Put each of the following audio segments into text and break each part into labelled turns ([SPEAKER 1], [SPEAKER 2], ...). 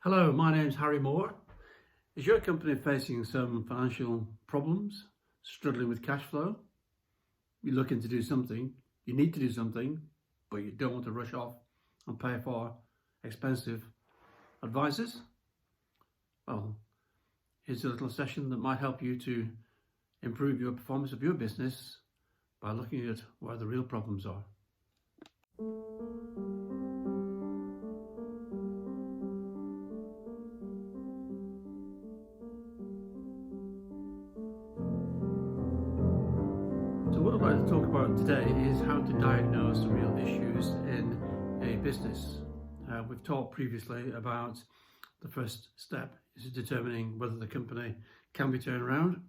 [SPEAKER 1] Hello, my name's Harry Moore. Is your company facing some financial problems, struggling with cash flow? You're looking to do something, you need to do something, but you don't want to rush off and pay for expensive advisors? Well, here's a little session that might help you to improve your performance of your business by looking at where the real problems are. So what I'd like to talk about today is how to diagnose the real issues in a business. We've talked previously about the first step is determining whether the company can be turned around.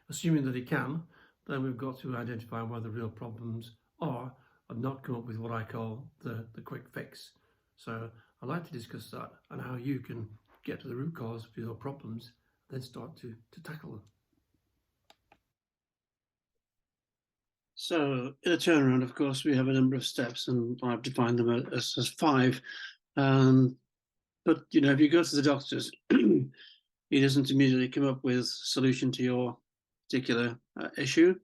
[SPEAKER 1] Assuming that it can, then we've got to identify where the real problems are and not come up with what I call the quick fix. So I'd like to discuss that and how you can get to the root cause of your problems, then start to tackle them. So in a turnaround, of course, we have a number of steps, and I've defined them as 5. But if you go to the doctors, he doesn't immediately come up with a solution to your particular issue.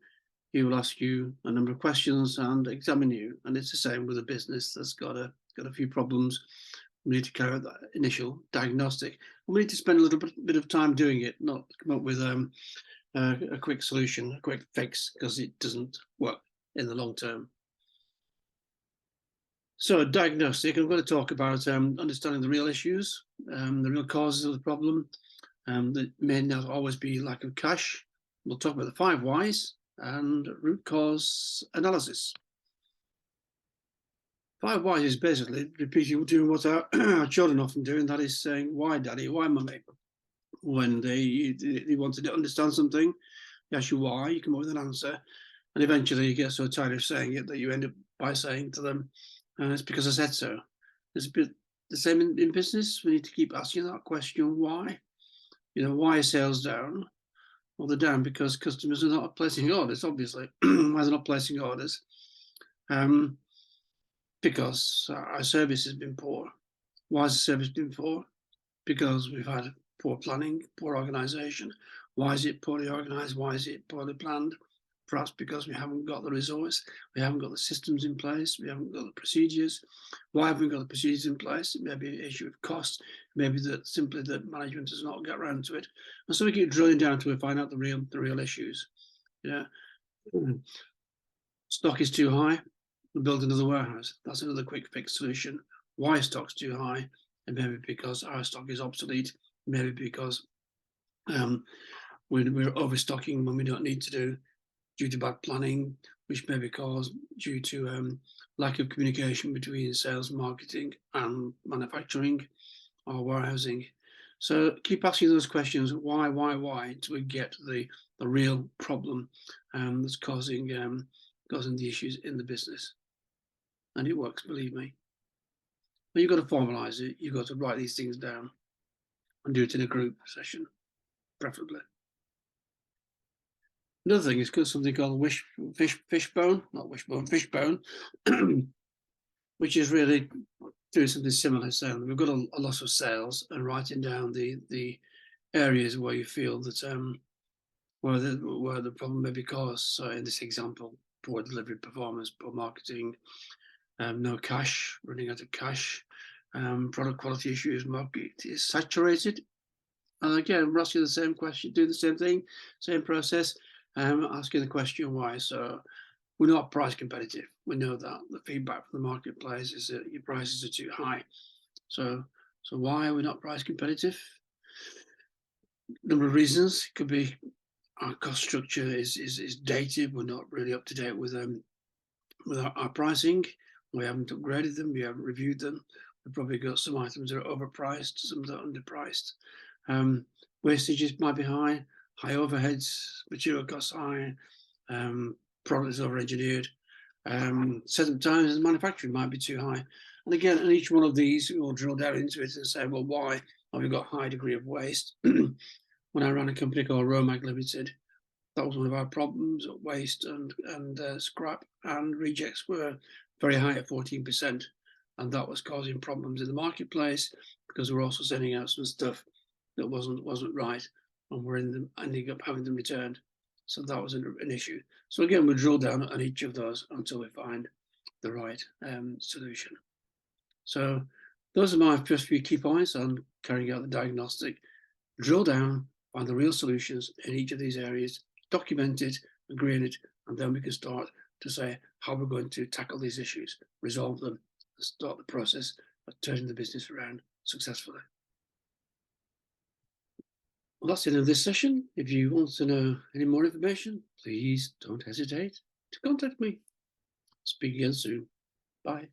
[SPEAKER 1] He will ask you a number of questions and examine you, and it's the same with a business that's got a few problems. We need to carry out that initial diagnostic, and we need to spend a little bit of time doing it, not come up with a quick solution, a quick fix, because it doesn't work in the long term. So diagnostic, I'm going to talk about understanding the real issues, the real causes of the problem. That may not always be lack of cash. We'll talk about the 5 whys and root cause analysis. 5 whys is basically repeating doing what our children often do, and that is saying, why daddy, why mummy? When they want to understand something, they ask you why, you come up with an answer, and eventually you get so tired of saying it that you end up by saying to them, it's because I said so. It's a bit the same in business. We need to keep asking that question, why? Why are sales down? Well, they're down because customers are not placing orders, obviously. Why they're not placing orders? Because our service has been poor. Why has the service been poor? Because we've had poor planning, poor organisation. Why is it poorly organised? Why is it poorly planned? Perhaps because we haven't got the resource, we haven't got the systems in place, we haven't got the procedures. Why haven't we got the procedures in place? It may be an issue of cost, maybe that simply the management does not get around to it. And so we keep drilling down to find out the real issues. Stock is too high, we'll build another warehouse. That's another quick fix solution. Why stock's too high? And maybe because our stock is obsolete, maybe because we're overstocking when we don't need to do, due to bad planning, which may be caused due to lack of communication between sales, marketing, and manufacturing or warehousing. So keep asking those questions, why, until we get to the real problem that's causing the issues in the business. And it works, believe me. But you've got to formalize it. You've got to write these things down and do it in a group session, preferably. Another thing is something called fishbone, which is really doing something similar. So we've got a loss of sales and writing down the areas where you feel that where the problem may be caused. So in this example, poor delivery performance, poor marketing, no cash, running out of cash, product quality issues, market is saturated. And again, we're asking the same question, do the same thing, same process. Asking the question why. So we're not price competitive. We know that. The feedback from the marketplace is that your prices are too high. So why are we not price competitive? Number of reasons. It could be our cost structure is dated. We're not really up to date with our pricing. We haven't upgraded them. We haven't reviewed them. We've probably got some items that are overpriced, some that are underpriced. Wastages might be high. High overheads, material costs high, product is over-engineered, setup times in manufacturing might be too high. And again, in each one of these, we'll drill down into it and say, well, why have we got a high degree of waste? When I ran a company called Romag Limited, that was one of our problems. Waste and scrap and rejects were very high at 14%. and that was causing problems in the marketplace because we're also sending out some stuff that wasn't right, and we're ending up having them returned. So that was an issue. So again, we drill down on each of those until we find the right solution. So those are my first few key points on carrying out the diagnostic. Drill down, find the real solutions in each of these areas, document it, agree on it, and then we can start to say how we're going to tackle these issues, resolve them, and start the process of turning the business around successfully. Well, that's the end of this session. If you want to know any more information, please don't hesitate to contact me. Speak again soon. Bye.